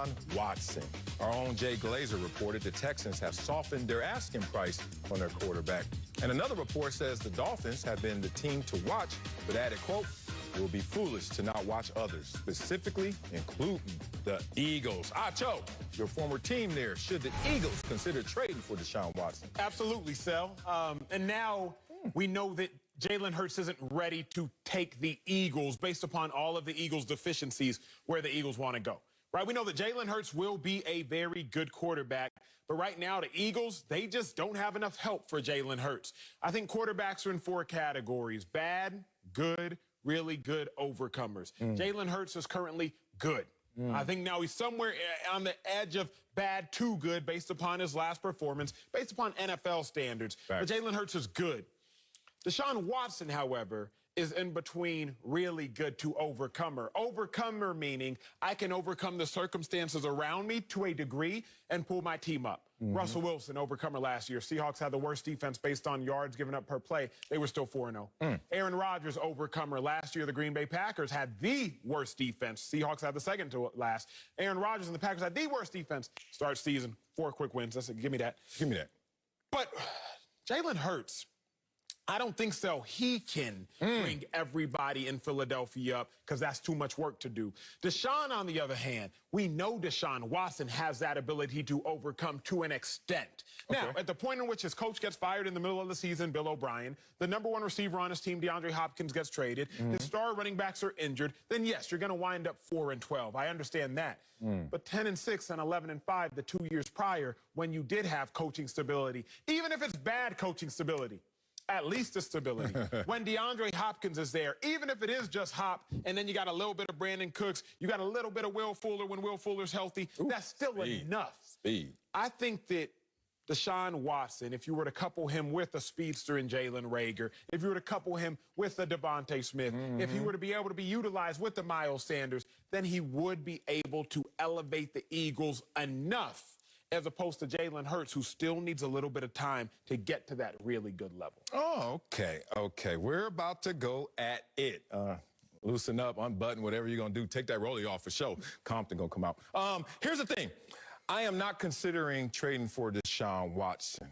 Deshaun Watson. Our own Jay Glazer reported the Texans have softened their asking price on their quarterback. And another report says the Dolphins have been the team to watch, but added, quote, it will be foolish to not watch others, specifically including the Eagles. Acho, your former team there. Should the Eagles consider trading for Deshaun Watson? Absolutely, Sel. And now we know that Jalen Hurts isn't ready to take the Eagles based upon all of the Eagles' deficiencies where the Eagles want to go. Right? We know that Jalen Hurts will be a very good quarterback, but right now the Eagles, they just don't have enough help for Jalen Hurts. I think quarterbacks are in 4 categories: bad, good, really good, overcomers. Jalen Hurts is currently good. I think now he's somewhere on the edge of bad to good based upon his last performance, based upon NFL standards. But Jalen Hurts is good. Deshaun Watson, however, is in between really good to overcomer. Overcomer meaning I can overcome the circumstances around me to a degree and pull my team up. Russell Wilson, overcomer last year. Seahawks had the worst defense based on yards given up per play. They were still 4-0. Aaron Rodgers, overcomer. Last year, the Green Bay Packers had the worst defense. Seahawks had the second to last. Aaron Rodgers and the Packers had the worst defense. Start season, 4 quick wins. That's it. Give me that. Give me that. But Jalen Hurts, I don't think so. He can bring everybody in Philadelphia up because that's too much work to do. Deshaun, on the other hand, we know Deshaun Watson has that ability to overcome to an extent. Now, at the point in which his coach gets fired in the middle of the season, Bill O'Brien, the #1 receiver on his team, DeAndre Hopkins, gets traded, his star running backs are injured, then yes, you're going to wind up 4-12. I understand that. But 10-6 and 11-5 the 2 years prior, when you did have coaching stability, even if it's bad coaching stability, at least the stability. When DeAndre Hopkins is there, even if it is just Hop, and then you got a little bit of Brandon Cooks, you got a little bit of Will Fuller when Will Fuller's healthy, that's still enough. I think that Deshaun Watson, if you were to couple him with a speedster in Jalen Reagor, if you were to couple him with a Devontae Smith, if he were to be able to be utilized with the Miles Sanders, then he would be able to elevate the Eagles enough, as opposed to Jalen Hurts, who still needs a little bit of time to get to that really good level. Oh, okay. We're about to go at it. Loosen up, unbutton, whatever you're going to do. Take that rollie off for sure. Compton going to come out. Here's the thing. I am not considering trading for Deshaun Watson.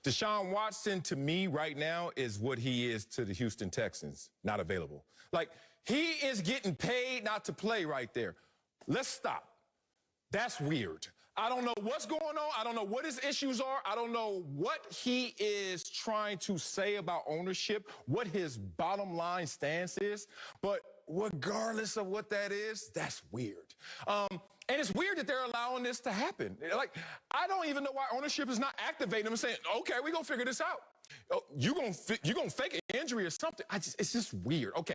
Deshaun Watson, to me, right now, is what he is to the Houston Texans. Not available. Like, he is getting paid not to play right there. Let's stop. That's weird. I don't know what's going on. I don't know what his issues are. I don't know what he is trying to say about ownership, what his bottom line stance is. But regardless of what that is, that's weird. And it's weird that they're allowing this to happen. Like, I don't even know why ownership is not activating them and saying, okay, we're going to figure this out. You're gonna fake an injury or something. It's just weird. Okay,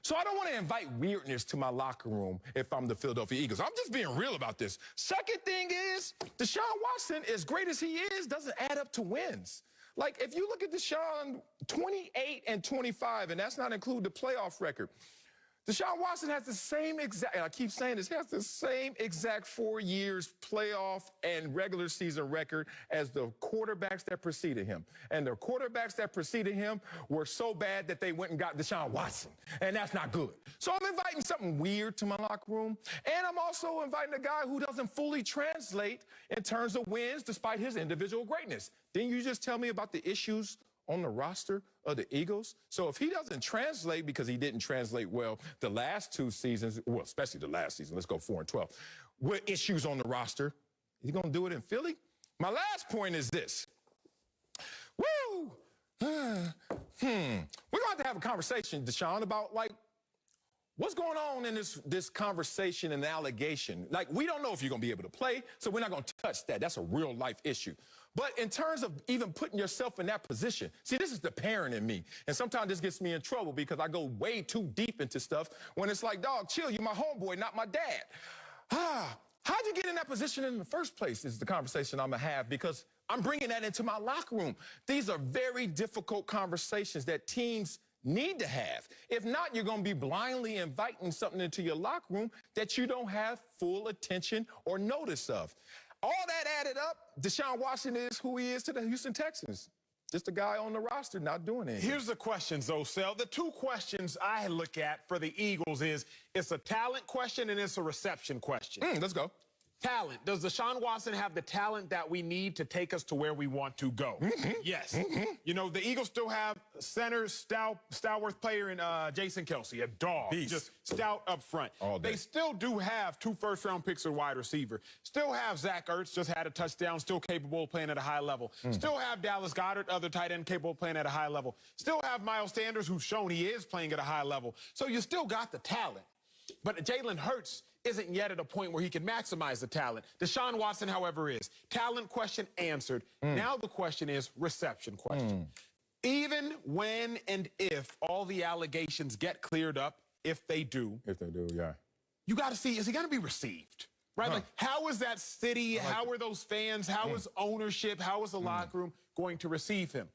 so I don't want to invite weirdness to my locker room if I'm the Philadelphia Eagles. I'm just being real about this. Second thing is, Deshaun Watson, as great as he is, doesn't add up to wins. Like, if you look at Deshaun, 28-25, and that's not include the playoff record. Deshaun Watson has the same exact, and I keep saying this, he has the same exact 4 years playoff and regular season record as the quarterbacks that preceded him. And the quarterbacks that preceded him were so bad that they went and got Deshaun Watson. And that's not good. So I'm inviting something weird to my locker room. And I'm also inviting a guy who doesn't fully translate in terms of wins despite his individual greatness. Didn't you just tell me about the issues on the roster of the Eagles? So if he doesn't translate, because he didn't translate well the last 2 seasons, well, especially the last season, let's go 4-12, with issues on the roster, is he going to do it in Philly? My last point is this. Woo! We're going to have a conversation, Deshaun, about, like, what's going on in this conversation and allegation? Like, we don't know if you're going to be able to play, so we're not going to touch that. That's a real-life issue. But in terms of even putting yourself in that position, see, this is the parent in me. And sometimes this gets me in trouble because I go way too deep into stuff when it's like, dog, chill, you're my homeboy, not my dad. How'd you get in that position in the first place is the conversation I'm going to have, because I'm bringing that into my locker room. These are very difficult conversations that teams need to have. If not, you're going to be blindly inviting something into your locker room that you don't have full attention or notice of. All that added up, Deshaun Watson is who he is to the Houston Texans. Just a guy on the roster not doing anything. Here's the questions, though, Sel. The two questions I look at for the Eagles is it's a talent question and it's a reception question. Let's go. Talent. Does Deshaun Watson have the talent that we need to take us to where we want to go? Yes. You know, the Eagles still have center, stalwart player in Jason Kelce, a dog. Beast. Just stout up front. All day. They still do have 2 first-round picks at wide receiver. Still have Zach Ertz, just had a touchdown, still capable of playing at a high level. Still have Dallas Goedert, other tight end, capable of playing at a high level. Still have Miles Sanders, who's shown he is playing at a high level. So you still got the talent. But Jalen Hurts isn't yet at a point where he can maximize the talent. Deshaun Watson, however, is. Talent question answered. Now the question is reception question. Even when and if all the allegations get cleared up, if they do. If they do, yeah. You got to see, is he going to be received? Right? Like, how is that city? How are those fans? How is ownership? How is the locker room going to receive him?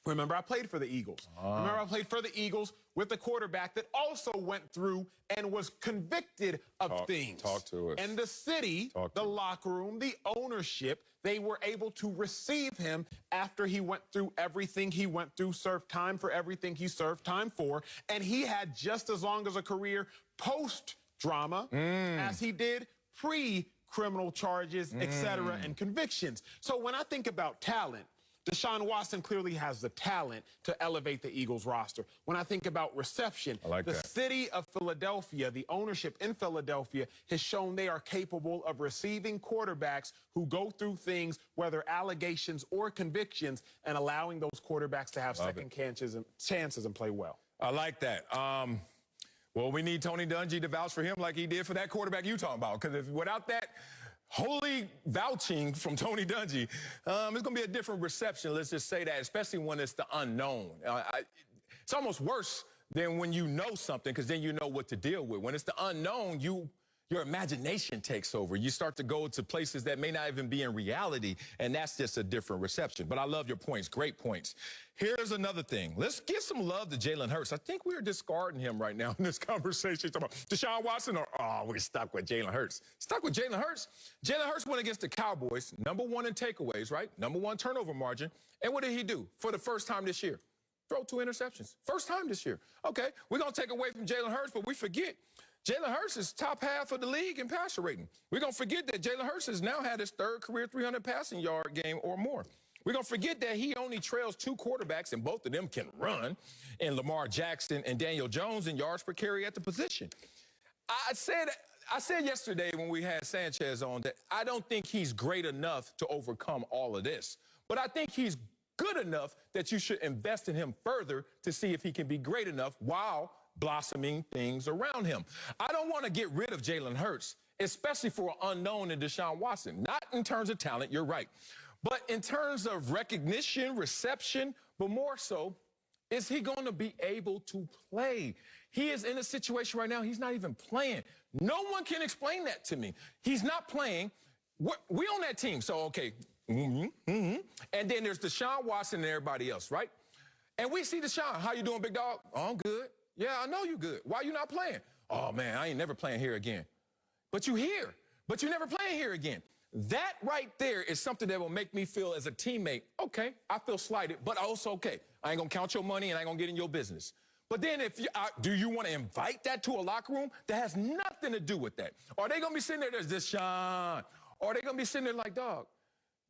Remember, I played for the Eagles. Remember, I played for the Eagles with a quarterback that also went through and was convicted of things. Talk to us. And the city, the locker room, the ownership, they were able to receive him after he went through everything he went through, served time for everything he served time for, and he had just as long as a career post-drama as he did pre-criminal charges, etc., and convictions. So when I think about talent, Deshaun Watson clearly has the talent to elevate the Eagles roster. When I think about reception, the city of Philadelphia, the ownership in Philadelphia has shown they are capable of receiving quarterbacks who go through things, whether allegations or convictions, and allowing those quarterbacks to have second chances and play well. I like that. Well, we need Tony Dungy to vouch for him like he did for that quarterback you talking about, because without that holy vouching from Tony Dungy, it's going to be a different reception, let's just say that, especially when it's the unknown. It's almost worse than when you know something, because then you know what to deal with. When it's the unknown, your imagination takes over. You start to go to places that may not even be in reality, and that's just a different reception. But I love your points. Great points. Here's another thing. Let's give some love to Jalen Hurts. I think we're discarding him right now in this conversation. Talking about Deshaun Watson, or, we're stuck with Jalen Hurts. Stuck with Jalen Hurts. Jalen Hurts went against the Cowboys, #1 in takeaways, right? #1 turnover margin. And what did he do for the first time this year? Throw 2 interceptions. First time this year. Okay, we're going to take away from Jalen Hurts, but we forget Jalen Hurts is top half of the league in passer rating. We're going to forget that Jalen Hurts has now had his 3rd career 300 passing yard game or more. We're going to forget that he only trails 2 quarterbacks, and both of them can run, in Lamar Jackson and Daniel Jones in yards per carry at the position. I said yesterday when we had Sanchez on that I don't think he's great enough to overcome all of this. But I think he's good enough that you should invest in him further to see if he can be great enough while blossoming things around him. I don't want to get rid of Jalen Hurts, especially for an unknown in Deshaun Watson. Not in terms of talent, you're right. But in terms of recognition, reception, but more so, is he going to be able to play? He is in a situation right now, he's not even playing. No one can explain that to me. He's not playing. We on that team, so okay. And then there's Deshaun Watson and everybody else, right? And we see Deshaun. How you doing, big dog? Oh, I'm good. Yeah, I know you good. Why you not playing? Oh, man, I ain't never playing here again. But you here. But you never playing here again. That right there is something that will make me feel as a teammate, okay, I feel slighted, but also okay. I ain't going to count your money and I ain't going to get in your business. But then do you want to invite that to a locker room? That has nothing to do with that. Or are they going to be sitting there, there's Deshaun? Or are they going to be sitting there like, dog,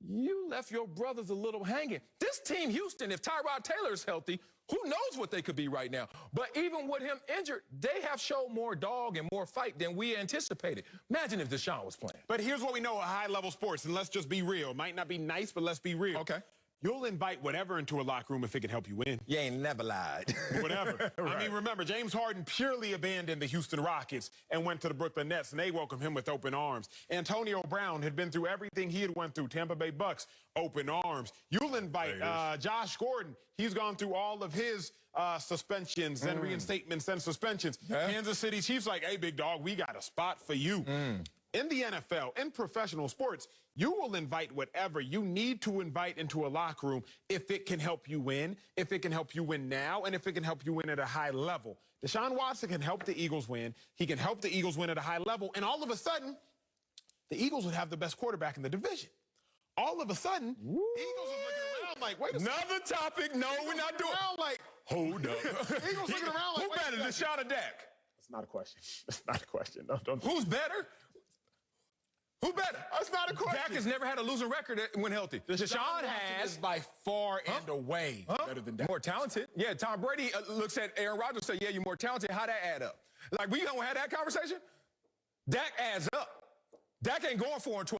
you left your brothers a little hanging. This team, Houston, if Tyrod Taylor is healthy, who knows what they could be right now? But even with him injured, they have shown more dog and more fight than we anticipated. Imagine if Deshaun was playing. But here's what we know at high-level sports, and let's just be real. It might not be nice, but let's be real. Okay. You'll invite whatever into a locker room if it can help you win. You ain't never lied. Whatever. Right. I mean, remember, James Harden purely abandoned the Houston Rockets and went to the Brooklyn Nets, and they welcomed him with open arms. Antonio Brown had been through everything he had went through. Tampa Bay Bucks, open arms. You'll invite Josh Gordon. He's gone through all of his suspensions and reinstatements and suspensions. Kansas City Chiefs like, hey, big dog, we got a spot for you. In the NFL, in professional sports, you will invite whatever you need to invite into a locker room if it can help you win, if it can help you win now, and if it can help you win at a high level. Deshaun Watson can help the Eagles win. He can help the Eagles win at a high level, and all of a sudden, the Eagles would have the best quarterback in the division. All of a sudden, the Eagles are looking around around like, wait a second. Another topic. No, we're not doing. Around like, Hold up. Eagles looking around like, who wait better, a second. Deshaun or Dak? That's not a question. That's not a question. No, don't. Who's better? Who better? That's not a question. Dak has never had a losing record when healthy. Deshaun Watson has. is by far and away better than Dak. More talented. Yeah, Tom Brady looks at Aaron Rodgers and says, yeah, you're more talented. How that add up? Like, we don't have that conversation? Dak adds up. Dak ain't going 4-12.